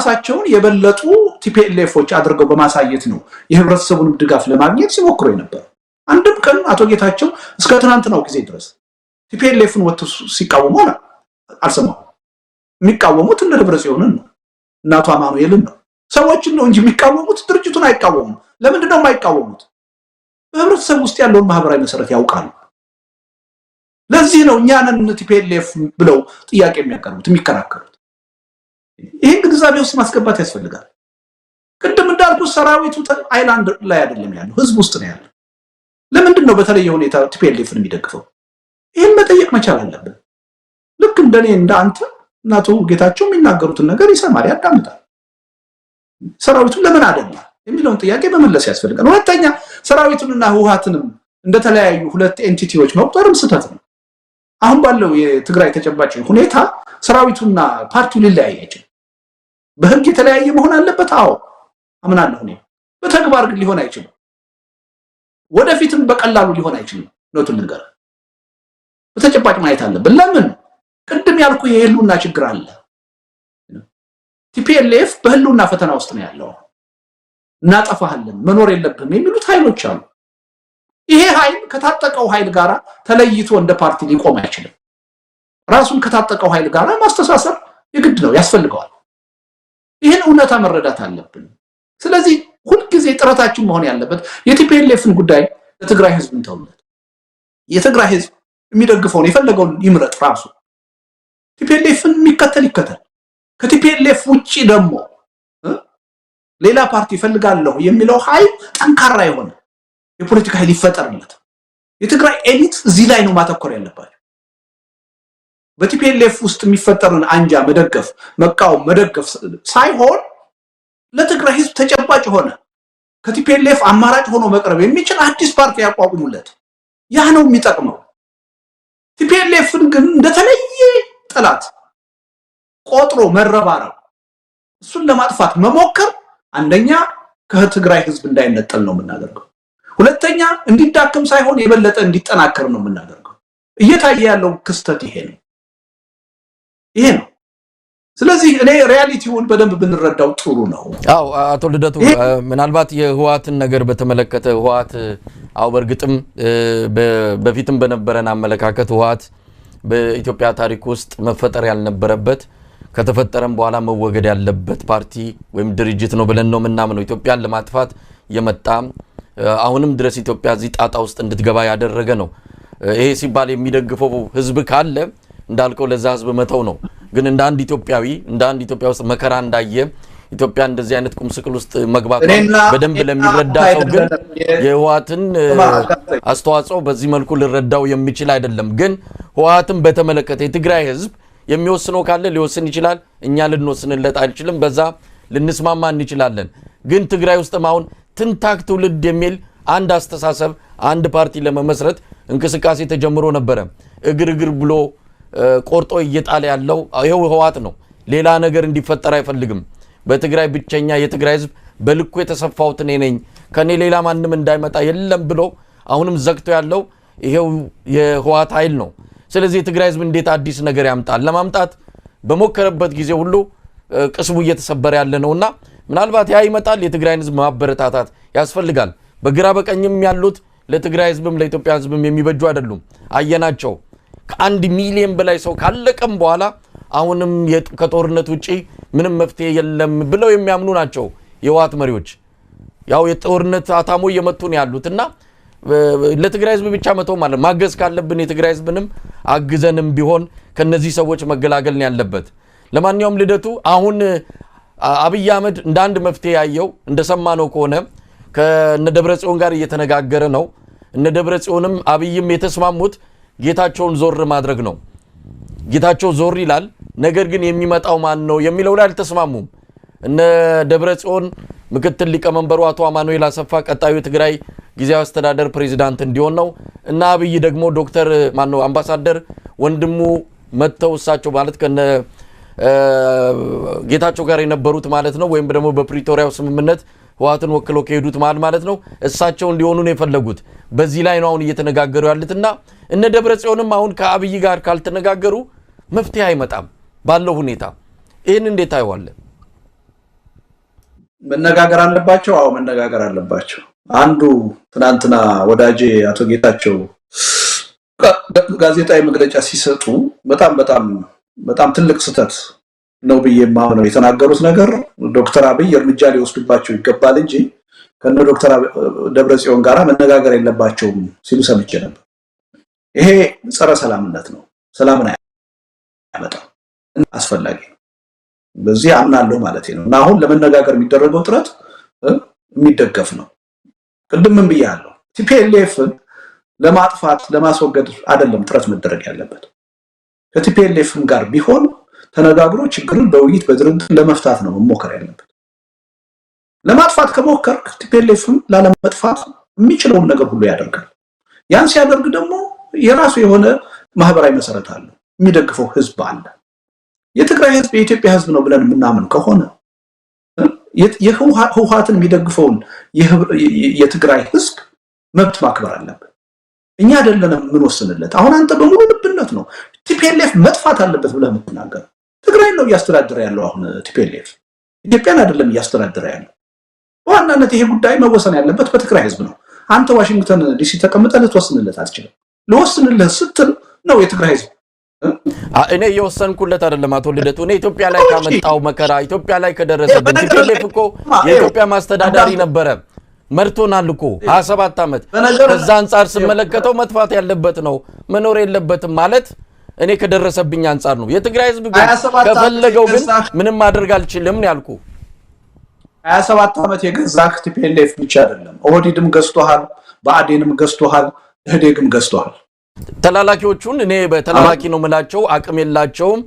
ራሳቸውን የበለጡ ቲፒኤልኤፎች አድርገው በማሳየት ነው የህብረተሰቡን ድጋፍ ለማግኘት ሲሞክሩ ነበር። አንድም ቀን አቶ ጌታቸው እስከ ትናንትናው ጊዜ ድረስ ቲፒኤልኤፍን ወጥቶ ሲቃወሙ አልሰማሁም። የሚቃወሙት እነ ደብረጽዮንን ነው እና አቶ አማኑኤልን ነው። ሰዎችን ነው እንጂ የሚቃወሙት ድርጅቱን አይቃወሙም። ለምንድን ነው የማይቃወሙት? በህብረተሰብ ውስጥ ያለውን ማህበራዊ መሰረት ያውቃሉ። ለዚህ ነው እኛንን ቲፒኤልኤፍ ብለው ጥያቄ የሚያቀርቡት የሚከራከሩት። ይህን ግንዛቤ ውስጥ ማስገባት ያስፈልጋል። ቅድም እንዳልኩት ሰራዊቱ አይላንድ ላይ አይደለም ያለው፣ ህዝብ ውስጥ ነው ያለው። ለምንድን ነው በተለየ ሁኔታ ቲፒኤልኤፍን የሚደግፈው? ይህን መጠየቅ መቻል አለብን። ልክ እንደኔ እንዳንተ እና አቶ ጌታቸው የሚናገሩትን ነገር ይሰማል፣ ያዳምጣል። ሰራዊቱን ለምን አደላ የሚለውን ጥያቄ መመለስ ያስፈልጋል። ሁለተኛ ሰራዊቱንና ህወሓትንም እንደተለያዩ ሁለት ኤንቲቲዎች መቁጠርም ስህተት ነው። አሁን ባለው የትግራይ ተጨባጭ ሁኔታ ሰራዊቱና ፓርቲው ሊለያይ አይችልም። በህግ የተለያየ መሆን አለበት። አዎ አምናለሁ እኔ። በተግባር ግን ሊሆን አይችልም። ወደፊትም በቀላሉ ሊሆን አይችልም። ኖቱን ልንገር፣ በተጨባጭ ማየት አለብን። ለምን ቅድም ያልኩ የህልውና ችግር አለ። ቲፒኤልኤፍ በህልውና ፈተና ውስጥ ነው ያለው። እናጠፋለን፣ መኖር የለብንም የሚሉት ኃይሎች አሉ። ይሄ ኃይል ከታጠቀው ኃይል ጋር ተለይቶ እንደ ፓርቲ ሊቆም አይችልም። ራሱን ከታጠቀው ኃይል ጋር ማስተሳሰር የግድ ነው፣ ያስፈልገዋል። ይህን እውነታ መረዳት አለብን። ስለዚህ ሁልጊዜ ጥረታችን መሆን ያለበት የቲፒኤልኤፍን ጉዳይ ለትግራይ ህዝብ እንተውለት። የትግራይ ህዝብ የሚደግፈውን የፈለገውን ይምረጥ ራሱ። ቲፒኤልኤፍን የሚከተል ይከተል። ከቲፒኤልኤፍ ውጪ ደግሞ ሌላ ፓርቲ ይፈልጋለሁ የሚለው ኃይል ጠንካራ የሆነ የፖለቲካ ኃይል ይፈጠርለት። የትግራይ ኤሊት እዚህ ላይ ነው ማተኮር ያለባቸው። በቲፒኤልኤፍ ውስጥ የሚፈጠርን አንጃ መደገፍ፣ መቃወም፣ መደገፍ ሳይሆን ለትግራይ ህዝብ ተጨባጭ ሆነ ከቲፒኤልኤፍ አማራጭ ሆኖ መቅረብ የሚችል አዲስ ፓርቲ ያቋቁሙለት። ያ ነው የሚጠቅመው። ቲፒኤልኤፍን ግን እንደተለየ ጠላት ቆጥሮ መረባረብ፣ እሱን ለማጥፋት መሞከር አንደኛ ከትግራይ ህዝብ እንዳይነጠል ነው የምናደርገው። ሁለተኛ እንዲዳከም ሳይሆን የበለጠ እንዲጠናከር ነው የምናደርገው። እየታየ ያለው ክስተት ይሄ ነው። ስለዚህ እኔ ሪያሊቲውን በደንብ ብንረዳው ጥሩ ነው። አዎ አቶ ልደቱ ምናልባት የህወሓትን ነገር በተመለከተ ህወሓት በርግጥም በፊትም በነበረን አመለካከት ህወሓት በኢትዮጵያ ታሪክ ውስጥ መፈጠር ያልነበረበት ከተፈጠረም በኋላ መወገድ ያለበት ፓርቲ ወይም ድርጅት ነው ብለን ነው ምናምነው። ኢትዮጵያን ለማጥፋት የመጣ አሁንም ድረስ ኢትዮጵያ እዚህ ጣጣ ውስጥ እንድትገባ ያደረገ ነው። ይሄ ሲባል የሚደግፈው ህዝብ ካለ እንዳልከው ለዛ ህዝብ መተው ነው። ግን እንደ አንድ ኢትዮጵያዊ እንደ አንድ ኢትዮጵያ ውስጥ መከራ እንዳየ ኢትዮጵያ እንደዚህ አይነት ቁምስቅል ውስጥ መግባት በደንብ ለሚረዳ ሰው ግን የህወሓትን አስተዋጽኦ በዚህ መልኩ ልረዳው የሚችል አይደለም። ግን ህወሓትን በተመለከተ የትግራይ ህዝብ የሚወስነው ካለ ሊወስን ይችላል። እኛ ልንወስንለት አንችልም። በዛ ልንስማማ እንችላለን። ግን ትግራይ ውስጥም አሁን ትንታክ ትውልድ የሚል አንድ አስተሳሰብ አንድ ፓርቲ ለመመስረት እንቅስቃሴ ተጀምሮ ነበረ። እግር ብሎ ቆርጦ እየጣለ ያለው ይሄው ህወሓት ነው። ሌላ ነገር እንዲፈጠር አይፈልግም። በትግራይ ብቸኛ የትግራይ ህዝብ በልኩ የተሰፋው እኔ ነኝ ከኔ ሌላ ማንንም እንዳይመጣ የለም ብሎ አሁንም ዘግቶ ያለው ይሄው የህወሓት ኃይል ነው። ስለዚህ የትግራይ ህዝብ እንዴት አዲስ ነገር ያምጣል? ለማምጣት በመከረበት ጊዜ ሁሉ ቅስሙ እየተሰበረ ያለ ነውና ምናልባት ያ ይመጣል። የትግራይ ህዝብ ማበረታታት ያስፈልጋል። በግራ በቀኝም ያሉት ለትግራይ ህዝብም ለኢትዮጵያ ህዝብም የሚበጁ አይደሉም። አየናቸው። ከ1 ሚሊዮን በላይ ሰው ካለቀም በኋላ አሁንም ከጦርነት ውጪ ምንም መፍትሄ የለም ብለው የሚያምኑ ናቸው የህወሓት መሪዎች። ያው የጦርነት አታሞ እየመቱን ያሉትና ለትግራይ ህዝብ ብቻ መተው ማለት ማገዝ ካለብን የትግራይ ህዝብንም አግዘንም ቢሆን ከነዚህ ሰዎች መገላገል ነው ያለበት። ለማንኛውም ልደቱ አሁን አብይ አህመድ እንደ አንድ መፍትሄ ያየው እንደሰማነው ከሆነ ከነ ደብረጽዮን ጋር እየተነጋገረ ነው። እነ ደብረጽዮንም አብይም የተስማሙት ጌታቸውን ዞር ማድረግ ነው። ጌታቸው ዞር ይላል፣ ነገር ግን የሚመጣው ማን ነው የሚለው ላይ አልተስማሙም። እነ ደብረጽዮን ምክትል ሊቀመንበሩ አቶ አማኑኤል አሰፋ ቀጣዩ የትግራይ ጊዜያዊ አስተዳደር ፕሬዝዳንት እንዲሆን ነው እና አብይ ደግሞ ዶክተር አምባሳደር ወንድሙ መተው እሳቸው ማለት ከነ ጌታቸው ጋር የነበሩት ማለት ነው ወይም ደግሞ በፕሪቶሪያው ስምምነት ህወሓትን ወክለው ከሄዱት ማለት ነው እሳቸው እንዲሆኑ ነው የፈለጉት። በዚህ ላይ ነው አሁን እየተነጋገሩ ያሉትና እነ ደብረጽዮንም አሁን ከአብይ ጋር ካልተነጋገሩ መፍትሄ አይመጣም ባለው ሁኔታ። ይሄን እንዴት አይዋለ? መነጋገር አለባቸው። አዎ መነጋገር አለባቸው። አንዱ ትናንትና ወዳጄ አቶ ጌታቸው ጋዜጣዊ መግለጫ ሲሰጡ በጣም ትልቅ ስህተት ነው ብዬ የማምነው የተናገሩት ነገር ዶክተር አብይ እርምጃ ሊወስዱባቸው ይገባል እንጂ ከነ ዶክተር ደብረጽዮን ጋራ መነጋገር የለባቸውም ሲሉ ሰምቼ ነበር። ይሄ ጸረ ሰላምነት ነው። ሰላምን አያመጣም፣ አስፈላጊ ነው። በዚህ አምናለሁ ማለት ነው። እና አሁን ለመነጋገር የሚደረገው ጥረት የሚደገፍ ነው። ቅድም ምን ብያለሁ? ቲፒኤልኤፍን ለማጥፋት ለማስወገድ አይደለም ጥረት መደረግ ያለበት። ከቲፒኤልኤፍም ጋር ቢሆን ተነጋግሮ ችግሩን በውይይት በድርድር ለመፍታት ነው መሞከር ያለበት። ለማጥፋት ከሞከርክ ቲፒኤልኤፍም ላለመጥፋት የሚችለውን ነገር ሁሉ ያደርጋል። ያን ሲያደርግ ደግሞ የራሱ የሆነ ማህበራዊ መሰረት አለው፣ የሚደግፈው ህዝብ አለ። የትግራይ ህዝብ የኢትዮጵያ ህዝብ ነው ብለን የምናምን ከሆነ የህወሓትን የሚደግፈውን የትግራይ ህዝብ መብት ማክበር አለበት። እኛ አይደለንም የምንወስንለት። አሁን አንተ በሙሉ ልብነት ነው ቲፒኤልኤፍ መጥፋት አለበት ብለህ የምትናገር። ትግራይ ነው እያስተዳደረ ያለው አሁን ቲፒኤልኤፍ፣ ኢትዮጵያን አይደለም እያስተዳደረ ያለው። በዋናነት ይሄ ጉዳይ መወሰን ያለበት በትግራይ ህዝብ ነው። አንተ ዋሽንግተን ዲሲ ተቀምጠህ ልትወስንለት አትችልም። ልወስንልህ ስትል ነው የትግራይ ህዝብ እኔ የወሰንኩለት አይደለም አቶ ልደቱ። እኔ ኢትዮጵያ ላይ ካመጣው መከራ ኢትዮጵያ ላይ ከደረሰብን ቲፒኤልኤፍ እኮ የኢትዮጵያ ማስተዳዳሪ ነበረ፣ መርቶናል እኮ 27 ዓመት። ከዛ አንፃር ስመለከተው መጥፋት ያለበት ነው መኖር የለበትም ማለት እኔ ከደረሰብኝ አንፃር ነው። የትግራይ ህዝብ ግን ከፈለገው ግን ምንም ማድረግ አልችልም ያልኩ 27 ዓመት የገዛህ ቲፒኤልኤፍ ብቻ አይደለም፣ ኦህዴድም ገዝቶሃል፣ ብአዴንም ገዝቶሃል፣ ኢህዴግም ገዝቶሃል። ተላላኪዎቹን እኔ በተላላኪ ነው የምላቸው፣ አቅም የላቸውም።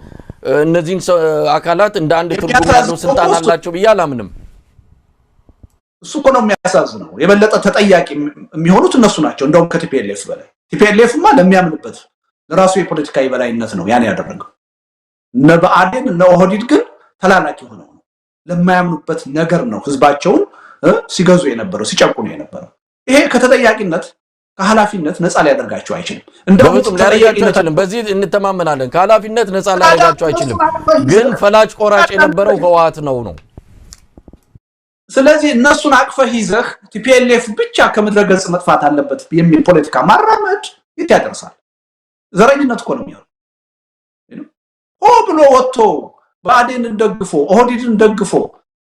እነዚህን አካላት እንደ አንድ ትርጉም ያለው ስልጣን አላቸው ብዬ አላምንም። እሱ እኮ ነው የሚያሳዝነው። የበለጠ ተጠያቂ የሚሆኑት እነሱ ናቸው እንደውም ከቲፒኤልኤፍ በላይ። ቲፒኤልኤፍማ ለሚያምንበት ለራሱ የፖለቲካ የበላይነት ነው ያን ያደረገው። እነ ብአዴን እነ ኦህዴድ ግን ተላላኪ ሆነው ነው ለማያምኑበት ነገር ነው ህዝባቸውን ሲገዙ የነበረው ሲጨቁኑ የነበረው። ይሄ ከተጠያቂነት ከኃላፊነት ነፃ ሊያደርጋቸው አይችልም። እንደውም ሊያደርጋቸው አይችልም። በዚህ እንተማመናለን። ከኃላፊነት ነፃ ሊያደርጋቸው አይችልም። ግን ፈላጭ ቆራጭ የነበረው ህወሓት ነው። ስለዚህ እነሱን አቅፈህ ይዘህ ቲፒኤልኤፍ ብቻ ከምድረገጽ መጥፋት አለበት የሚል ፖለቲካ ማራመድ የት ያደርሳል? ዘረኝነት እኮ ነው የሚሆነው። ሆ ብሎ ወጥቶ ብአዴንን ደግፎ ኦህዴድን ደግፎ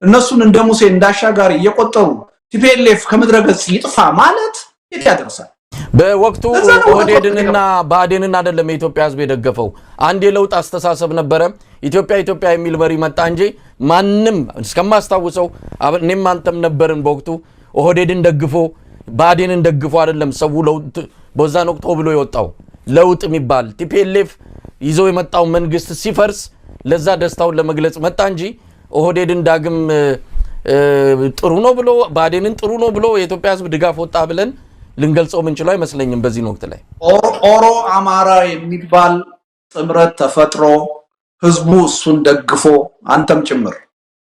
እነሱን እንደ ሙሴ እንዳሻጋሪ እየቆጠሩ ቲፒኤልኤፍ ከምድረገጽ ይጥፋ ማለት የት ያደርሳል? በወቅቱ ኦህዴድንና ብአዴንን አይደለም የኢትዮጵያ ህዝብ የደገፈው። አንድ የለውጥ አስተሳሰብ ነበረ። ኢትዮጵያ የሚል መሪ መጣ እንጂ ማንም እስከማስታውሰው እኔም አንተም ነበርን በወቅቱ ኦህዴድን ደግፎ ብአዴንን ደግፎ አይደለም ሰው ለውጥ በዛን ወቅት ብሎ የወጣው ለውጥ የሚባል ቲፒኤልኤፍ ይዞ የመጣው መንግስት ሲፈርስ ለዛ ደስታውን ለመግለጽ መጣ እንጂ ኦህዴድን ዳግም ጥሩ ነው ብሎ ብአዴንን ጥሩ ነው ብሎ የኢትዮጵያ ህዝብ ድጋፍ ወጣ ብለን ልንገልጸው ምንችለው አይመስለኝም። በዚህ ወቅት ላይ ኦሮ አማራ የሚባል ጥምረት ተፈጥሮ ህዝቡ እሱን ደግፎ አንተም ጭምር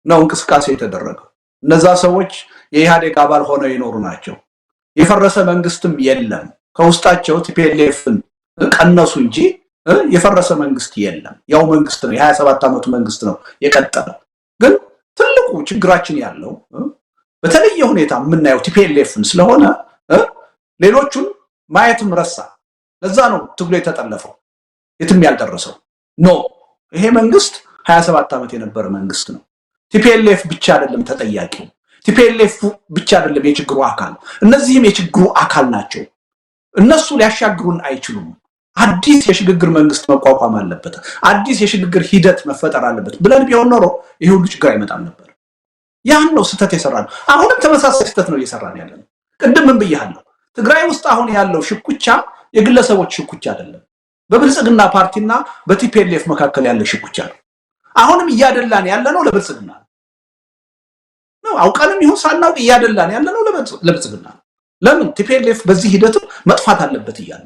ነው እንቅስቃሴ የተደረገው። እነዛ ሰዎች የኢህአዴግ አባል ሆነው ይኖሩ ናቸው። የፈረሰ መንግስትም የለም። ከውስጣቸው ቲፒኤልኤፍን ቀነሱ እንጂ የፈረሰ መንግስት የለም። ያው መንግስት ነው፣ የ27 ዓመቱ መንግስት ነው የቀጠለው። ግን ትልቁ ችግራችን ያለው በተለየ ሁኔታ የምናየው ቲፒኤልኤፍን ስለሆነ ሌሎቹን ማየትም ረሳ። ለዛ ነው ትግሉ የተጠለፈው የትም ያልደረሰው። ኖ ይሄ መንግስት 27 ዓመት የነበረ መንግስት ነው። ቲፒኤልኤፍ ብቻ አይደለም ተጠያቂው፣ ቲፒኤልኤፍ ብቻ አይደለም የችግሩ አካል፣ እነዚህም የችግሩ አካል ናቸው። እነሱ ሊያሻግሩን አይችሉም። አዲስ የሽግግር መንግስት መቋቋም አለበት፣ አዲስ የሽግግር ሂደት መፈጠር አለበት ብለን ቢሆን ኖሮ ይሄ ሁሉ ችግር አይመጣም ነበር። ያን ነው ስህተት የሰራነው። አሁንም ተመሳሳይ ስህተት ነው እየሰራን ያለነው። ቅድም ምን ብያለሁ? ትግራይ ውስጥ አሁን ያለው ሽኩቻ የግለሰቦች ሽኩቻ አይደለም፣ በብልጽግና ፓርቲና በቲፒኤልኤፍ መካከል ያለ ሽኩቻ ነው። አሁንም እያደላን ያለነው ለብልጽግና ነው። አውቀንም ይሁን ሳናውቅ እያደላን ያለነው ለብልጽግና ነው። ለምን? ቲፒኤልኤፍ በዚህ ሂደት መጥፋት አለበት እያለ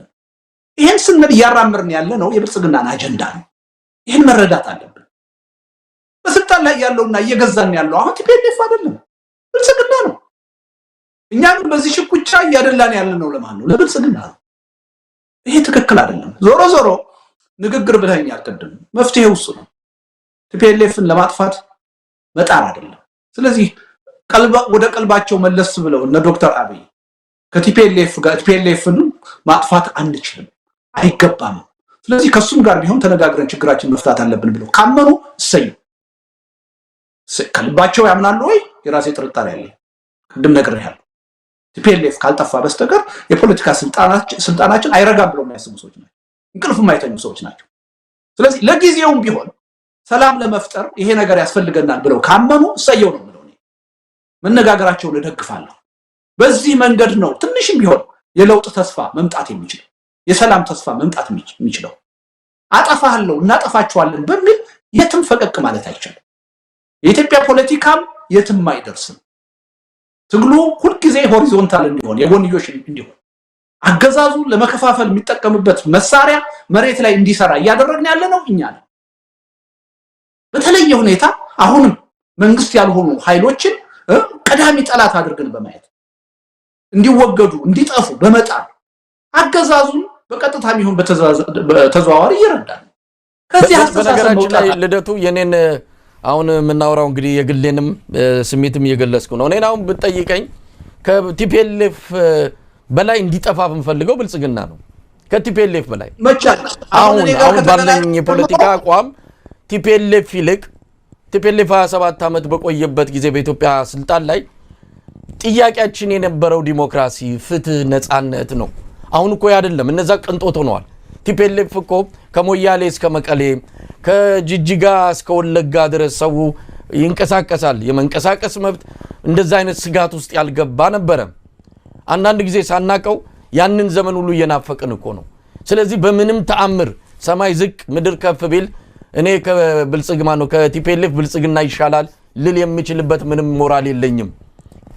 ይሄን ስንል እያራመርን ያለነው የብልጽግናን አጀንዳ ነው። ይሄን መረዳት አለብን። በስልጣን ላይ ያለውና እየገዛን ያለው አሁን ቲፒኤልኤፍ አይደለም ብልጽግና ነው። እኛ ግን በዚህ ሽኩቻ እያደላን ያለነው ለማን ነው? ለብልጽግና ነው። ይሄ ትክክል አይደለም። ዞሮ ንግግር ብለኛል ቅድም፣ መፍትሄው እሱ ነው። ቲፒኤልኤፍን ለማጥፋት መጣር አይደለም። ስለዚህ ወደ ቀልባቸው መለስ ብለው እነ ዶክተር አብይ ከቲፒኤልኤፍ ጋር ቲፒኤልኤፍን ማጥፋት አንችልም አይገባም ስለዚህ ከሱም ጋር ቢሆን ተነጋግረን ችግራችን መፍታት አለብን ብለው ካመኑ እሰይ ከልባቸው ያምናሉ ወይ የራሴ ጥርጣሬ አለ ቅድም ነግሬያለሁ ቲፒኤልኤፍ ካልጠፋ በስተቀር የፖለቲካ ስልጣናችን አይረጋም ብለው የሚያስቡ ሰዎች ናቸው እንቅልፍ የማይተኙ ሰዎች ናቸው ስለዚህ ለጊዜውም ቢሆን ሰላም ለመፍጠር ይሄ ነገር ያስፈልገናል ብለው ካመኑ እሰየው ነው ብለው መነጋገራቸውን እደግፋለሁ በዚህ መንገድ ነው ትንሽም ቢሆን የለውጥ ተስፋ መምጣት የሚችለው የሰላም ተስፋ መምጣት የሚችለው አጠፋለሁ እናጠፋቸዋለን በሚል የትም ፈቀቅ ማለት አይቻልም የኢትዮጵያ ፖለቲካም የትም አይደርስም ትግሉ ሁሉ ጊዜ ሆሪዞንታል እንዲሆን የጎንዮሽ እንዲሆን አገዛዙ ለመከፋፈል የሚጠቀምበት መሳሪያ መሬት ላይ እንዲሰራ ያደረግን ያለ ነው እኛ ነው በተለየ ሁኔታ አሁንም መንግስት ያልሆኑ ኃይሎችን ቀዳሚ ጠላት አድርገን በማየት እንዲወገዱ እንዲጠፉ በመጣር አገዛዙን በቀጥታም ይሁን በተዘዋዋሪ ይረዳል ከዚህ በነገራችን ላይ ልደቱ የኔን አሁን ምናወራው እንግዲህ የግሌንም ስሜትም እየገለጽኩ ነው እኔን አሁን ብትጠይቀኝ ከቲፒኤልኤፍ በላይ እንዲጠፋ ብንፈልገው ብልጽግና ነው ከቲፒኤልኤፍ በላይ አሁን ባለኝ የፖለቲካ አቋም ቲፒኤልኤፍ ይልቅ ቲፒኤልኤፍ 27 ዓመት በቆየበት ጊዜ በኢትዮጵያ ስልጣን ላይ ጥያቄያችን የነበረው ዲሞክራሲ ፍትህ ነፃነት ነው አሁን እኮ አይደለም እነዛ ቅንጦት ሆነዋል ቲፒኤልኤፍ እኮ ከሞያሌ እስከ መቀሌ ከጅጅጋ እስከ ወለጋ ድረስ ሰው ይንቀሳቀሳል የመንቀሳቀስ መብት እንደዛ አይነት ስጋት ውስጥ ያልገባ ነበር አንዳንድ ጊዜ ሳናቀው ያንን ዘመን ሁሉ እየናፈቅን እኮ ነው ስለዚህ በምንም ተአምር ሰማይ ዝቅ ምድር ከፍ ቢል እኔ ከብልጽግና ነው ከቲፒኤልኤፍ ብልጽግና ይሻላል ልል የሚችልበት ምንም ሞራል የለኝም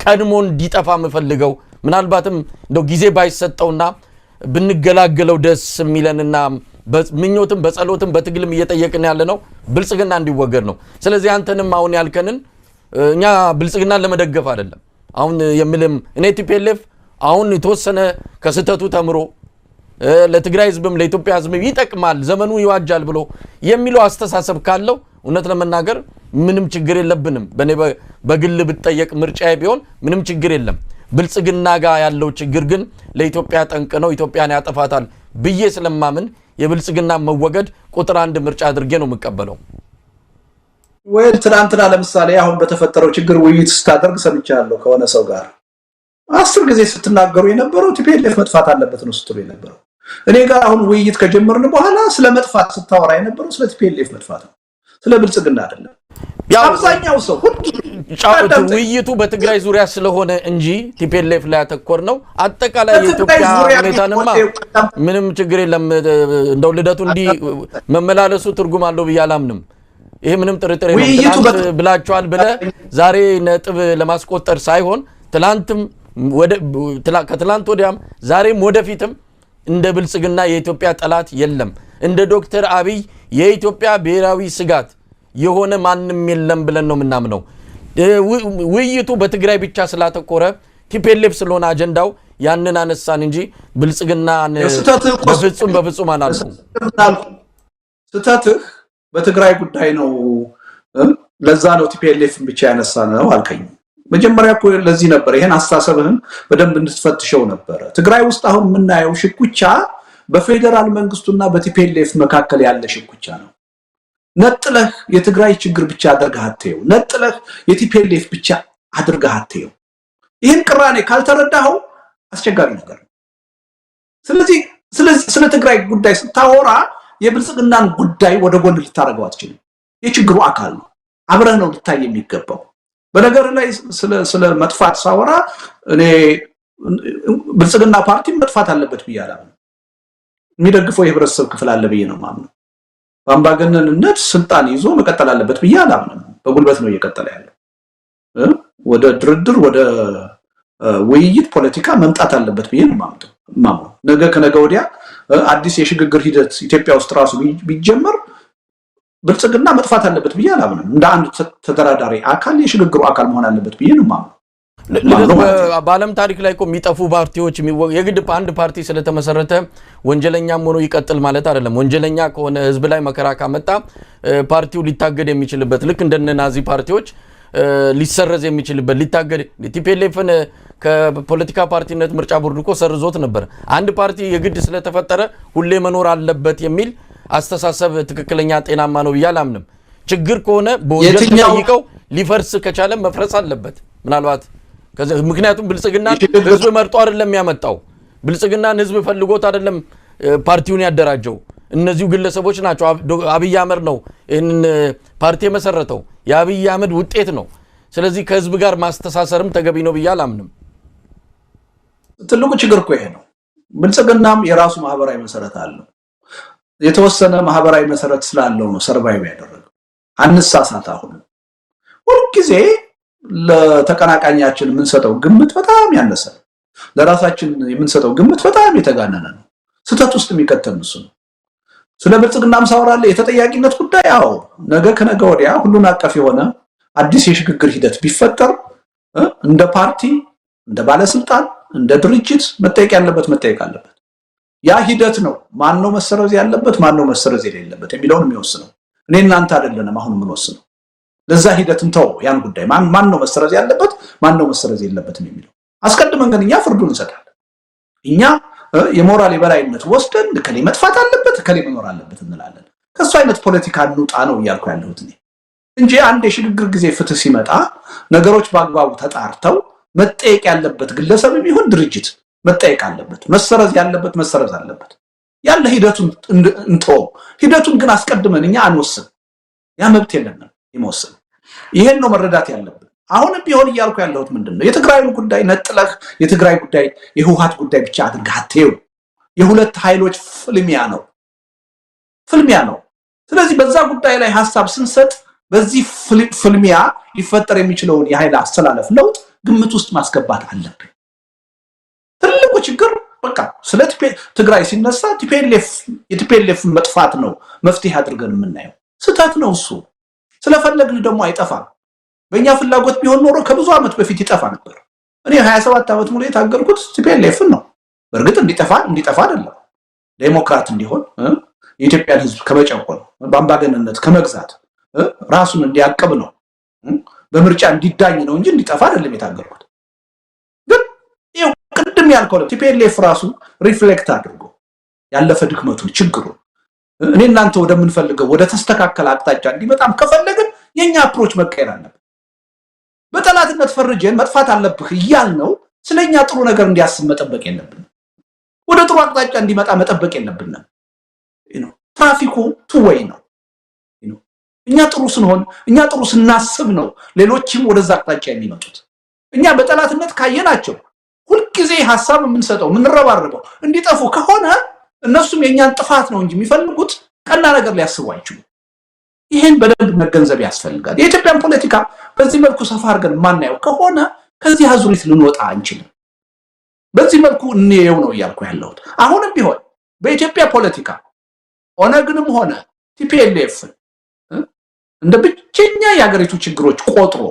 ቀድሞ እንዲጠፋ መፈልገው ምናልባትም እንደው ጊዜ ባይሰጠውና ብንገላገለው ደስ የሚለንና ምኞትም በጸሎትም በትግልም እየጠየቅን ያለ ነው ብልጽግና እንዲወገድ ነው ስለዚህ አንተንም አሁን ያልከንን እኛ ብልጽግናን ለመደገፍ አይደለም አሁን የምልም እኔ ቲፒኤልኤፍ አሁን የተወሰነ ከስተቱ ተምሮ ለትግራይ ህዝብም ለኢትዮጵያ ህዝብም ይጠቅማል ዘመኑ ይዋጃል ብሎ የሚለው አስተሳሰብ ካለው እውነት ለመናገር ምንም ችግር የለብንም በኔ በግል ብትጠየቅ ምርጫዬ ቢሆን ምንም ችግር የለም ብልጽግና ጋር ያለው ችግር ግን ለኢትዮጵያ ጠንቅ ነው ኢትዮጵያን ያጠፋታል ብዬ ስለማምን የብልጽግና መወገድ ቁጥር 1 ምርጫ አድርጌ ነው መቀበለው ወይ ትናንትና ለምሳሌ አሁን በተፈጠረው ችግር ውይይት ስታደርግ ሰምቻለሁ ከሆነ ሰው ጋር 10 ጊዜ ስትናገሩ የነበረው ቲፒኤልኤፍ መጥፋት አለበት ነው ስትሉ የነበረው እኔ ጋር አሁን ውይይት ከጀመርን በኋላ ስለ መጥፋት ስታወራ የነበረው ስለ ቲፒኤልኤፍ መጥፋት ነው ስለ ብልጽግና አይደለም አብዛኛው ሰው ውይይቱ በትግራይ ዙሪያ ስለሆነ እንጂ ቲፒኤልኤፍ ላይ ያተኮር ነው አጠቃላይ የኢትዮጵያ ሁኔታንማ ምንም ችግር የለም እንደው ልደቱ እንዲ መመላለሱ ትርጉም አለው ብያላምንም ይሄ ምንም ጥርጥር የለም ብላችኋል ብለ ዛሬ ነጥብ ለማስቆጠር ሳይሆን ትላንትም ከትላንት ወዲያም ዛሬም ወደፊትም እንደ ብልጽግና የኢትዮጵያ ጠላት የለም እንደ ዶክተር አብይ የኢትዮጵያ ብሔራዊ ስጋት የሆነ ማንንም የለም ብለን ነው ምናምነው ውይይቱ በትግራይ ብቻ ስላተኮረ ቲፒኤልኤፍ ስለሆነ አጀንዳው ያንን አነሳን እንጂ ብልጽግና በፍጹም አናልኩም ስተትህ በትግራይ ጉዳይ ነው ለዛ ነው ቲፒኤልኤፍ ብቻ ያነሳነው አልከኝ መጀመሪያ እኮ ለዚህ ነበር ይሄን አስተሳሰብህን በደንብ እንድትፈትሸው ነበር ትግራይ ውስጥ አሁን የምናየው ሽኩቻ በፌደራል መንግስቱና በቲፒኤልኤፍ መካከል ያለ ሽኩቻ ነው ነጥለህ የትግራይ ችግር ብቻ አድርገህ አትየው ነጥለህ የቲፒኤልኤፍ ብቻ አድርገህ አትየው ይሄን ቅራኔ ካልተረዳኸው አስቸጋሪ ነገር ነው ስለዚህ ስለ ትግራይ ጉዳይ ስታወራ የብልጽግናን ጉዳይ ወደ ጎን ልታረጋው አትችልም የችግሩ አካል ነው አብረህ ነው ልታይ የሚገባው በነገር ላይ ስለ መጥፋት ሳወራ እኔ ብልጽግና ፓርቲ መጥፋት አለበት ብያለሁ የሚደግፈው የህብረተሰብ ክፍል አለ ብዬ ነው ማምነው በአምባገነንነት ስልጣን ይዞ መቀጠል አለበት ብያለሁ በጉልበት ነው እየቀጠለ ያለው ወደ ድርድር ወደ ውይይት ፖለቲካ መምጣት አለበት ብዬ ነው ማምነው ነገ ከነገ ወዲያ አዲስ የሽግግር ሂደት ኢትዮጵያ ውስጥ ራሱ ቢጀመር ብልጽግና መጥፋት አለበት ብዬ አላምንም እንደ አንድ ተደራዳሪ አካል የሽግግሩ አካል መሆን አለበት ብዬ ነው ማምነው በዓለም ታሪክ ላይ እኮ የሚጠፉ ፓርቲዎች የግድ አንድ ፓርቲ ስለተመሰረተ ወንጀለኛም ሆኖ ይቀጥል ማለት አይደለም ወንጀለኛ ከሆነ ህዝብ ላይ መከራ ካመጣ ፓርቲው ሊታገድ የሚችልበት ልክ እንደነ ናዚ ፓርቲዎች ሊሰረዝ የሚችልበት ሊታገድ ቲፒኤልኤፍን ከፖለቲካ ፓርቲነት ምርጫ ቦርድ እኮ ሰርዞት ነበር። አንድ ፓርቲ የግድ ስለተፈጠረ ሁሌ መኖር አለበት የሚል አስተሳሰብ ትክክለኛ ጤናማ ነው ብዬ አላምንም። ችግር ከሆነ በወንጀል ተጠይቀው ሊፈርስ ከቻለ መፍረስ አለበት ምናልባት ምክንያቱም ብልጽግና ህዝብ መርጦ አይደለም ያመጣው ብልጽግናን ህዝብ ፈልጎት አይደለም ፓርቲውን ያደራጀው እነዚሁ ግለሰቦች ናቸው። አብይ አህመድ ነው ይህንን ፓርቲ መሰረተው የአብይ አህመድ ውጤት ነው። ስለዚህ ከህዝብ ጋር ማስተሳሰርም ተገቢ ነው ብዬ አላምንም። ትልቁ ችግር እኮ ይሄ ነው። ብልጽግናም የራሱ ማህበራዊ መሰረት አለው። የተወሰነ ማህበራዊ መሰረት ስላለው ነው ሰርቫይቭ ያደረገው። አንሳሳት። አሁን ሁልጊዜ ለተቀናቃኛችን የምንሰጠው ግምት በጣም ያነሰ ነው። ለራሳችን የምንሰጠው ግምት በጣም የተጋነነ ነው። ስህተት ውስጥ የሚከተል እሱ ነው። ስለ ብልጽግናም ሳወራለ የተጠያቂነት ጉዳይ አዎ ነገ ከነገ ወዲያ ሁሉን አቀፍ የሆነ አዲስ የሽግግር ሂደት ቢፈጠር እንደ ፓርቲ እንደ ባለስልጣን እንደ ድርጅት መጠየቅ ያለበት መጠየቅ አለበት። ያ ሂደት ነው ማን ነው መሰረዝ ያለበት ማን ነው መሰረዝ የሌለበት የሚለውን የሚወስነው። እኔ እናንተ አይደለንም አሁን የምንወስነው። ለዛ ሂደትን ተው ያን ጉዳይ ማን ነው መሰረዝ ያለበት ማን ነው መሰረዝ የሌለበትም የሚለው አስቀድመን ግን እኛ ፍርዱን እንሰጣለን። እኛ የሞራል የበላይነት ወስደን ከሌ መጥፋት አለበት ከሌ መኖር አለበት እንላለን። ከሱ አይነት ፖለቲካ እንውጣ ነው እያልኩ ያለሁት እኔ እንጂ አንድ የሽግግር ጊዜ ፍትህ ሲመጣ ነገሮች በአግባቡ ተጣርተው መጠየቅ ያለበት ግለሰብም ይሁን ድርጅት መጠየቅ አለበት። መሰረዝ ያለበት መሰረዝ አለበት። ያለ ሂደቱን እንተው። ሂደቱን ግን አስቀድመን እኛ አንወስን። ያ መብት የለንም የመወሰን። ይሄን ነው መረዳት ያለብን። አሁንም ቢሆን እያልኩ ያለሁት ምንድነው የትግራይን ጉዳይ ነጥለህ የትግራይ ጉዳይ የህወሓት ጉዳይ ብቻ አድርገህ አትየው። የሁለት ኃይሎች ፍልሚያ ነው። ስለዚህ በዛ ጉዳይ ላይ ሐሳብ ስንሰጥ በዚህ ፍልሚያ ሊፈጠር የሚችለውን የኃይል አስተላለፍ ለውጥ ግምት ውስጥ ማስገባት አለብን። ትልቁ ችግር በቃ ስለ ትግራይ ሲነሳ የቲፒኤልኤፍ መጥፋት ነው መፍትሄ አድርገን የምናየው። ስህተት ነው እሱ። ስለፈለግን ደግሞ አይጠፋም። በእኛ ፍላጎት ቢሆን ኖሮ ከብዙ ዓመት በፊት ይጠፋ ነበር። እኔ 27 ዓመት ሙሉ የታገልኩት ቲፒኤልኤፍን ነው። በእርግጥ እንዲጠፋ አይደለም ዴሞክራት እንዲሆን የኢትዮጵያን ህዝብ ከመጨቆን በአምባገነንነት ከመግዛት ራሱን እንዲያቀብ ነው በምርጫ እንዲዳኝ ነው እንጂ እንዲጠፋ አይደለም የታገልኩት። ግን ይሄው ቅድም ያልከው ቲፒኤልኤፍ ራሱ ሪፍሌክት አድርጎ ያለፈ ድክመቱን ችግሩን እኔ እናንተ ወደምንፈልገው ወደ ተስተካከለ አቅጣጫ እንዲመጣም ከፈለግን የኛ አፕሮች መቀየር አለበት። በጠላትነት ፈርጀን መጥፋት አለብህ እያልነው ስለኛ ጥሩ ነገር እንዲያስብ መጠበቅ የለብንም። ወደ ጥሩ አቅጣጫ እንዲመጣ መጠበቅ የለብንም። ትራፊኩ ቱዌይ ነው። እኛ ጥሩ ስንሆን እኛ ጥሩ ስናስብ ነው ሌሎችም ወደዛ አቅጣጫ የሚመጡት። እኛ በጠላትነት ካየናቸው ሁልጊዜ ሐሳብ የምንሰጠው የምንረባረበው እንዲጠፉ ከሆነ እነሱም የኛን ጥፋት ነው እንጂ የሚፈልጉት ቀና ነገር ሊያስቡ አይችሉም። ይሄን በደንብ መገንዘብ ያስፈልጋል። የኢትዮጵያን ፖለቲካ በዚህ መልኩ ሰፋ አድርገን ማናየው ከሆነ ከዚህ አዙሪት ልንወጣ አንችልም። በዚህ መልኩ እንየው ነው እያልኩ ያለሁት። አሁንም ቢሆን በኢትዮጵያ ፖለቲካ ኦነግንም ሆነ ቲፒኤልኤፍ እንደ ብቸኛ የሀገሪቱ ችግሮች ቆጥሮ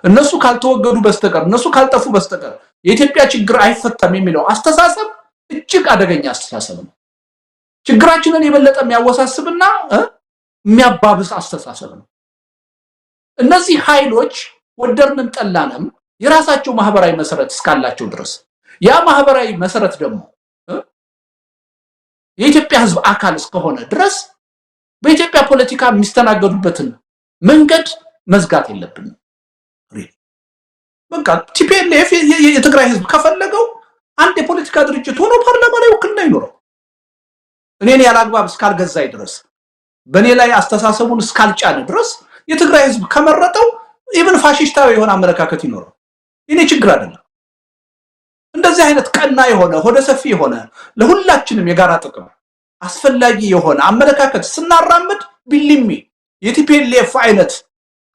እነሱ ካልተወገዱ በስተቀር እነሱ ካልጠፉ በስተቀር የኢትዮጵያ ችግር አይፈታም የሚለው አስተሳሰብ እጅግ አደገኛ አስተሳሰብ ነው። ችግራችንን የበለጠ የሚያወሳስብና የሚያባብስ አስተሳሰብ ነው። እነዚህ ኃይሎች ወደርንም ጠላንም የራሳቸው ማህበራዊ መሰረት እስካላቸው ድረስ ያ ማህበራዊ መሰረት ደግሞ የኢትዮጵያ ህዝብ አካል እስከሆነ ድረስ በኢትዮጵያ ፖለቲካ የሚስተናገዱበትን መንገድ መዝጋት የለብንም። በቃ ቲፒኤልኤፍ የትግራይ ህዝብ ከፈለገው አንድ የፖለቲካ ድርጅት ሆኖ ፓርላማ ላይ ውክልና ይኖረው። እኔን ያላግባብ እስካልገዛይ ድረስ በእኔ ላይ አስተሳሰቡን እስካልጫነ ድረስ የትግራይ ህዝብ ከመረጠው ኢቭን ፋሺስታዊ የሆነ አመለካከት ይኖረው። እኔ ችግር አይደለም። እንደዚህ አይነት ቀና የሆነ ሆደ ሰፊ የሆነ ለሁላችንም የጋራ ጥቅም አስፈላጊ የሆነ አመለካከት ስናራምድ ቢልሚ የቲፒኤልኤፍ አይነት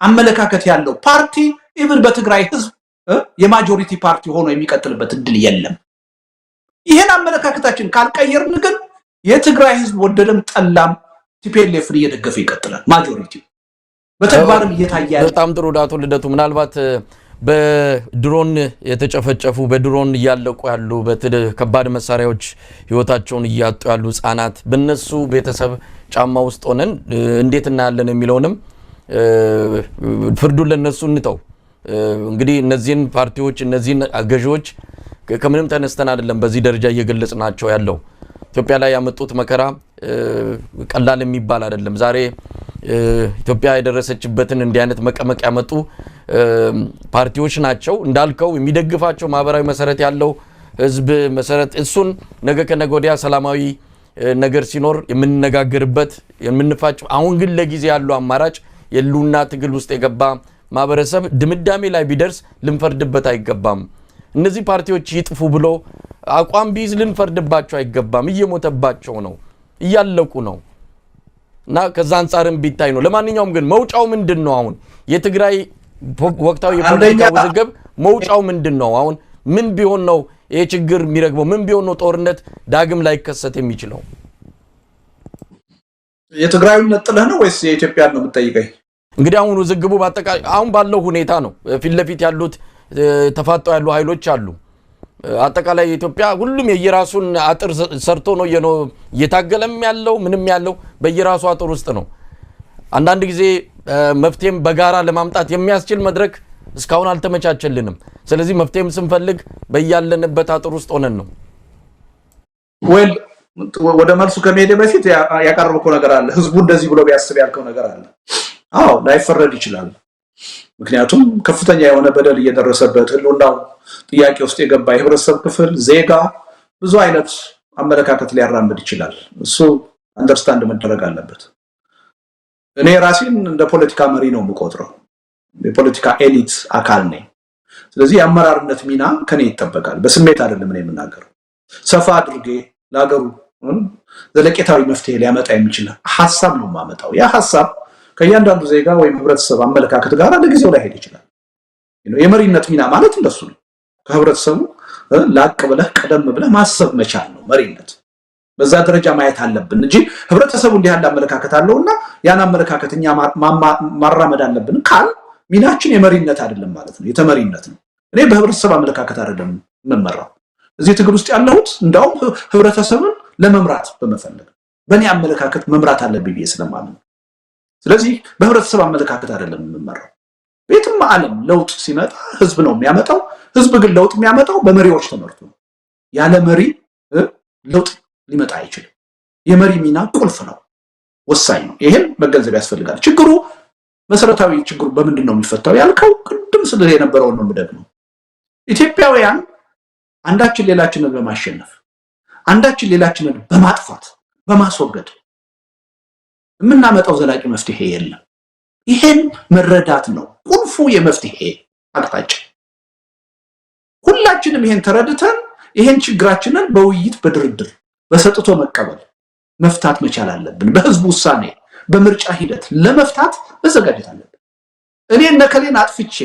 አመለካከት ያለው ፓርቲ ኢቭን በትግራይ ህዝብ የማጆሪቲ ፓርቲ ሆኖ የሚቀጥልበት እድል የለም። ይሄን አመለካከታችን ካልቀየርን ግን የትግራይ ህዝብ ወደደም ጠላም ቲፒኤልኤፍን እየደገፈ ይቀጥላል። ማጆሪቲ በተግባርም እየታየ ያለ። በጣም ጥሩ ዳቶ ልደቱ፣ ምናልባት በድሮን የተጨፈጨፉ በድሮን እያለቁ ያሉ በከባድ መሳሪያዎች ህይወታቸውን እያጡ ያሉ ህፃናት በነሱ ቤተሰብ ጫማ ውስጥ ሆነን እንዴት እናያለን የሚለውንም ፍርዱን ለነሱ እንተው። እንግዲህ እነዚህን ፓርቲዎች እነዚህን ገዢዎች ከምንም ተነስተን አይደለም በዚህ ደረጃ እየገለጽናቸው ያለው ኢትዮጵያ ላይ ያመጡት መከራ ቀላል የሚባል አይደለም ዛሬ ኢትዮጵያ የደረሰችበትን እንዲህ አይነት መቀመቅ ያመጡ ፓርቲዎች ናቸው እንዳልከው የሚደግፋቸው ማህበራዊ መሰረት ያለው ህዝብ መሰረት እሱን ነገ ከነገ ወዲያ ሰላማዊ ነገር ሲኖር የምንነጋገርበት የምንፋጭ አሁን ግን ለጊዜ ያለው አማራጭ የሉና ትግል ውስጥ የገባ ማህበረሰብ ድምዳሜ ላይ ቢደርስ ልንፈርድበት አይገባም እነዚህ ፓርቲዎች ይጥፉ ብሎ አቋም ቢዝ ልንፈርድባቸው አይገባም እየሞተባቸው ነው እያለቁ ነው እና ከዛ አንፃርም ቢታይ ነው ለማንኛውም ግን መውጫው ምንድነው አሁን የትግራይ ወቅታዊ የፖለቲካ ውዝግብ መውጫው ምንድነው አሁን ምን ቢሆን ነው ይሄ ችግር የሚረግበው ምን ቢሆን ነው ጦርነት ዳግም ላይ ከሰተ የሚችለው የትግራዩን ነጥለህ ነው ወይስ የኢትዮጵያን ነው የምትጠይቀኝ እንግዲህ አሁን ውዝግቡ በአጠቃላይ አሁን ባለው ሁኔታ ነው ፊት ለፊት ያሉት ተፋጣው ያሉ ኃይሎች አሉ አጠቃላይ ኢትዮጵያ ሁሉም የየራሱን አጥር ሰርቶ ነው የታገለም ያለው ምንም ያለው በየራሱ አጥር ውስጥ ነው አንዳንድ ጊዜ መፍትሄም በጋራ ለማምጣት የሚያስችል መድረክ እስካሁን አልተመቻቸልንም ስለዚህ መፍትሄም ስንፈልግ በያለንበት አጥር ውስጥ ሆነን ነው ወል ወደ መልሱ ከመሄድ በፊት ያቀርበው ነገር አለ ህዝቡ እንደዚህ ብሎ ቢያስብ ያልከው ነገር አለ አዎ ላይፈረድ ይችላል ምክንያቱም ከፍተኛ የሆነ በደል እየደረሰበት ህልውናው ጥያቄ ውስጥ የገባ የህብረተሰብ ክፍል ዜጋ ብዙ አይነት አመለካከት ሊያራምድ ይችላል እሱ አንደርስታንድ መደረግ አለበት እኔ ራሴን እንደ ፖለቲካ መሪ ነው የምቆጥረው የፖለቲካ ኤሊት አካል ነኝ ስለዚህ የአመራርነት ሚና ከኔ ይጠበቃል በስሜት አይደለም እኔ የምናገረው ሰፋ አድርጌ ለሀገሩ ዘለቄታዊ መፍትሄ ሊያመጣ የሚችል ሐሳብ ነው ማመጣው ያ ሐሳብ ከእያንዳንዱ ዜጋ ወይም ህብረተሰብ አመለካከት ጋር ለጊዜው ላይ ሄድ ይችላል የመሪነት ሚና ማለት እንደሱ ነው ከህብረተሰቡ ላቅ ብለህ ቀደም ብለህ ማሰብ መቻል ነው መሪነት በዛ ደረጃ ማየት አለብን እንጂ ህብረተሰቡ እንዲህ ያለ አመለካከት አለውና ያን አመለካከትኛ ማራመድ አለብን ካል ሚናችን የመሪነት አይደለም ማለት ነው የተመሪነት ነው እኔ በህብረተሰብ አመለካከት አይደለም መመራው እዚህ ትግል ውስጥ ያለሁት እንዳው ህብረተሰቡን ለመምራት በመፈለግ በእኔ አመለካከት መምራት አለብኝ ስለማምን ስለዚህ በህብረተሰብ አመለካከት አይደለም መመራው ቤትም ዓለም ለውጥ ሲመጣ ህዝብ ነው የሚያመጣው ህዝብ ግን ለውጥ የሚያመጣው በመሪዎች ተመርቶ ነው ያለ መሪ ለውጥ ሊመጣ አይችልም የመሪ ሚና ቁልፍ ነው ወሳኝ ነው ይሄን መገንዘብ ያስፈልጋል ችግሩ መሰረታዊ ችግሩ በምንድነው የሚፈታው ያልከው ቅድም ስለ የነበረው ነው ምደግሞ ኢትዮጵያውያን አንዳችን ሌላችንን በማሸነፍ አንዳችን ሌላችንን በማጥፋት በማስወገድ የምናመጣው ዘላቂ መፍትሄ የለም ይሄን መረዳት ነው ቁልፉ የመፍትሄ አቅጣጫ ሁላችንም ይሄን ተረድተን ይሄን ችግራችንን በውይይት በድርድር በሰጥቶ መቀበል መፍታት መቻል አለብን በህዝብ ውሳኔ በምርጫ ሂደት ለመፍታት መዘጋጀት አለብን እኔ ነከሌን አጥፍቼ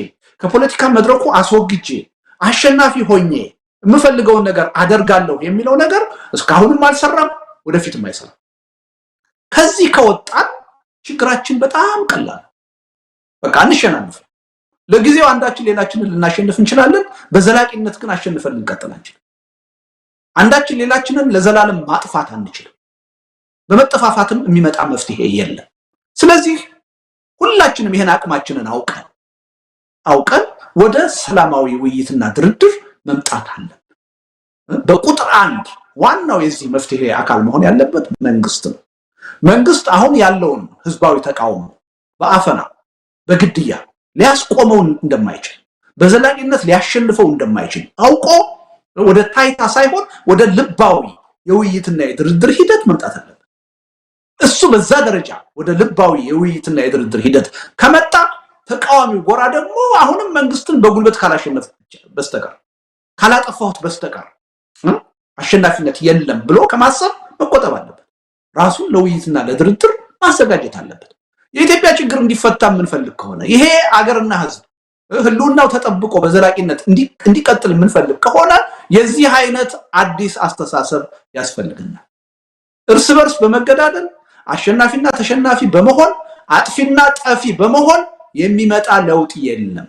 ከፖለቲካ መድረኩ አስወግጄ አሸናፊ ሆኜ የምፈልገው ነገር አደርጋለሁ የሚለው ነገር እስካሁንም አልሰራም ወደፊትም አይሰራም ከዚህ ከወጣን ችግራችን በጣም ቀላል በቃ አንሸናነፍ ለጊዜው አንዳችን ሌላችንን ልናሸንፍ እንችላለን በዘላቂነት ግን አሸንፈን ልንቀጥል አንችልም አንዳችን ሌላችንን ለዘላለም ማጥፋት አንችልም በመጠፋፋትም የሚመጣ መፍትሄ የለም ስለዚህ ሁላችንም ይሄን አቅማችንን አውቀን ወደ ሰላማዊ ውይይትና ድርድር መምጣት አለብን በቁጥር 1 ዋናው የዚህ መፍትሄ አካል መሆን ያለበት መንግስት ነው መንግስት አሁን ያለውን ህዝባዊ ተቃውሞ በአፈና በግድያ ሊያስቆመው እንደማይችል በዘላቂነት ሊያሸንፈው እንደማይችል አውቆ ወደ ታይታ ሳይሆን ወደ ልባዊ የውይይትና የድርድር ሂደት መምጣት አለበት እሱ በዛ ደረጃ ወደ ልባዊ የውይይትና የድርድር ሂደት ከመጣ ተቃዋሚው ጎራ ደግሞ አሁንም መንግስትን በጉልበት ካላሸነፈ በስተቀር ካላጠፋሁት በስተቀር አሸናፊነት የለም ብሎ ከማሰብ መቆጠብ አለበት ራሱን ለውይይትና ለድርድር ማዘጋጀት አለበት የኢትዮጵያ ችግር እንዲፈታ የምንፈልግ ከሆነ ይሄ አገርና ህዝብ ህልውናው ተጠብቆ በዘላቂነት እንዲቀጥል የምንፈልግ ከሆነ የዚህ አይነት አዲስ አስተሳሰብ ያስፈልገናል እርስ በርስ በመገዳደል አሸናፊና ተሸናፊ በመሆን አጥፊና ጠፊ በመሆን የሚመጣ ለውጥ የለም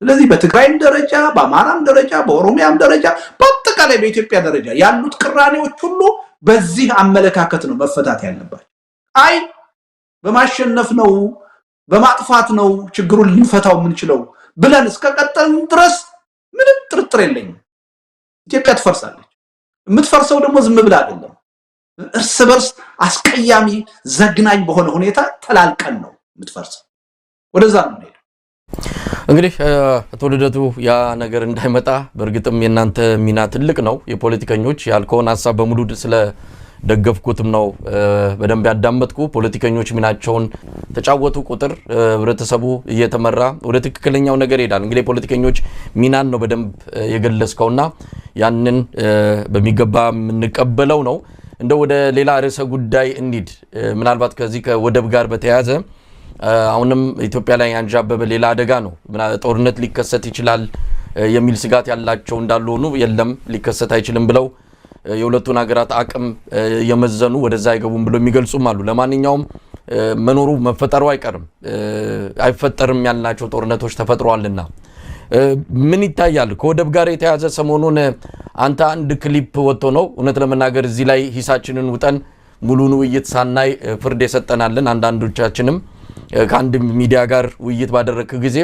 ስለዚህ በትግራይም ደረጃ በአማራም ደረጃ በኦሮሚያም ደረጃ በአጠቃላይ በኢትዮጵያ ደረጃ ያሉት ቅራኔዎች ሁሉ በዚህ አመለካከት ነው መፈታት ያለባቸው አይ በማሸነፍ ነው በማጥፋት ነው ችግሩን ልንፈታው የምንችለው ብለን እስከቀጠልን ድረስ ምንም ጥርጥር የለኝም ኢትዮጵያ ትፈርሳለች። የምትፈርሰው ደግሞ ዝም ብላ አይደለም፣ እርስ በርስ አስቀያሚ ዘግናኝ በሆነ ሁኔታ ተላልቀን ነው የምትፈርሰው። ወደዛ ነው የምንሄደው። እንግዲህ አቶ ልደቱ ያ ነገር እንዳይመጣ በእርግጥም የናንተ ሚና ትልቅ ነው። የፖለቲከኞች ያልከውን ሐሳብ በሙሉ ስለደገፍኩትም ነው በደንብ ያዳመጥኩ። ፖለቲከኞች ሚናቸውን ተጫወቱ ቁጥር ህብረተሰቡ እየተመራ ወደ ትክክለኛው ነገር ይሄዳል። እንግዲህ ፖለቲከኞች ሚናን ነው በደንብ የገለጽከውና ያንን በሚገባ የምንቀበለው ነው። እንደው ወደ ሌላ ርዕሰ ጉዳይ እንሂድ። ምናልባት ከዚህ ከወደብ ጋር በተያያዘ አሁንም ኢትዮጵያ ላይ ያንዣበበ ሌላ አደጋ ነው። ጦርነት ሊከሰት ይችላል የሚል ስጋት ያላቸው እንዳሉ ሆኖ የለም ሊከሰት አይችልም ብለው የሁለቱን ሀገራት አቅም የመዘኑ ወደዛ አይገቡም ብለው የሚገልጹም አሉ። ለማንኛውም መኖሩ መፈጠሩ አይቀርም፣ አይፈጠርም ያልናቸው ጦርነቶች ተፈጥሯልና ምን ይታያል? ከወደብ ጋር የተያዘ ሰሞኑን አንተ አንድ ክሊፕ ወጥቶ ነው እውነት ለመናገር እዚህ ላይ ሂሳችንን ውጠን ሙሉን ውይይት ሳናይ ፍርድ የሰጠናለን። አንዳንዶቻችንም ከአንድ ሚዲያ ጋር ውይይት ባደረክ ጊዜ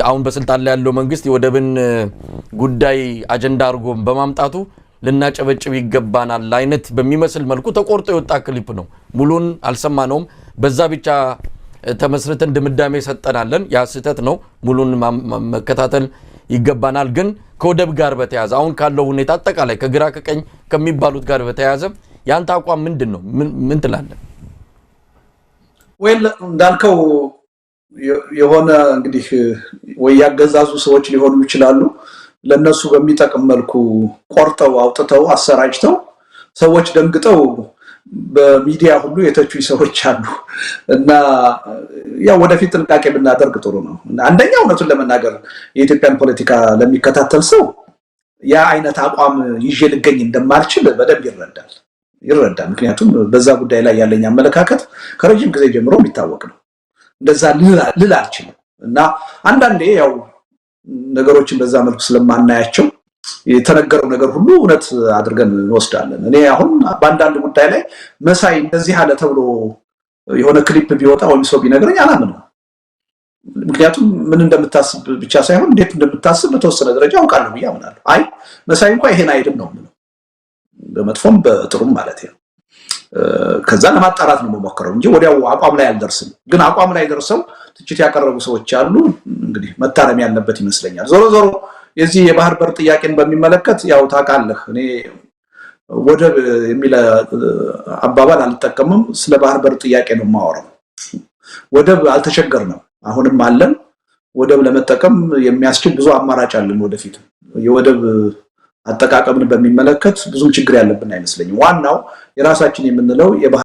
አሁን በስልጣን ላይ ያለው መንግስት የወደብን ጉዳይ አጀንዳ አድርጎ በማምጣቱ ልናጨበጭብ ይገባናል አይነት በሚመስል መልኩ ተቆርጦ የወጣ ክሊፕ ነው። ሙሉን አልሰማነውም። በዛ ብቻ ተመስርተን ድምዳሜ ሰጠናለን። ያ ስህተት ነው። ሙሉን መከታተል ይገባናል። ግን ከወደብ ጋር በተያያዘ አሁን ካለው ሁኔታ አጠቃላይ ከግራ ከቀኝ ከሚባሉት ጋር በተያያዘ ያንተ አቋም ምንድን ነው? ምን ትላለህ? ወይል እንዳልከው የሆነ እንግዲህ ወይ ያገዛዙ ሰዎች ሊሆኑ ይችላሉ። ለነሱ በሚጠቅም መልኩ ቆርጠው አውጥተው አሰራጭተው ሰዎች ደንግጠው በሚዲያ ሁሉ የተቹ ሰዎች አሉ እና ያው ወደፊት ጥንቃቄ ብናደርግ ጥሩ ነው። አንደኛ እውነቱን ለመናገር የኢትዮጵያን ፖለቲካ ለሚከታተል ሰው ያ አይነት አቋም ይዤ ልገኝ እንደማልችል በደንብ ይረዳል። ምክንያቱም በዛ ጉዳይ ላይ ያለኝ አመለካከት ከረጅም ጊዜ ጀምሮ የሚታወቅ ነው። እንደዛ ልል አልችልም እና አንዳንዴ ያው ነገሮችን በዛ መልኩ ስለማናያቸው የተነገረው ነገር ሁሉ እውነት አድርገን እንወስዳለን። እኔ አሁን በአንዳንድ ጉዳይ ላይ መሳይ እንደዚህ አለ ተብሎ የሆነ ክሊፕ ቢወጣ ወይም ሰው ቢነግረኝ አላምነው። ምክንያቱም ምን እንደምታስብ ብቻ ሳይሆን እንዴት እንደምታስብ በተወሰነ ደረጃ አውቃለሁ ብዬ አምናለሁ። አይ መሳይ እንኳን ይሄን አይደለም ነው የምለው፣ በመጥፎም በጥሩም ማለት ነው። ከዛ ለማጣራት ነው የምሞክረው እንጂ ወዲያው አቋም ላይ አልደርስም። ግን አቋም ላይ ደርሰው ትችት ያቀረቡ ሰዎች አሉ። እንግዲህ መታረም ያለበት ይመስለኛል። ዞሮ ዞሮ የዚህ የባህር በር ጥያቄን በሚመለከት ያው ታውቃለህ እኔ ወደብ የሚል አባባል አልጠቀምም። ስለ ባህር በር ጥያቄ ነው የማወራው። ወደብ አልተቸገርንም፣ አሁንም አለን። ወደብ ለመጠቀም የሚያስችል ብዙ አማራጭ አለን። ወደፊት የወደብ አጠቃቀምን በሚመለከት ብዙም ችግር ያለብን አይመስለኝም። ዋናው የራሳችን የምንለው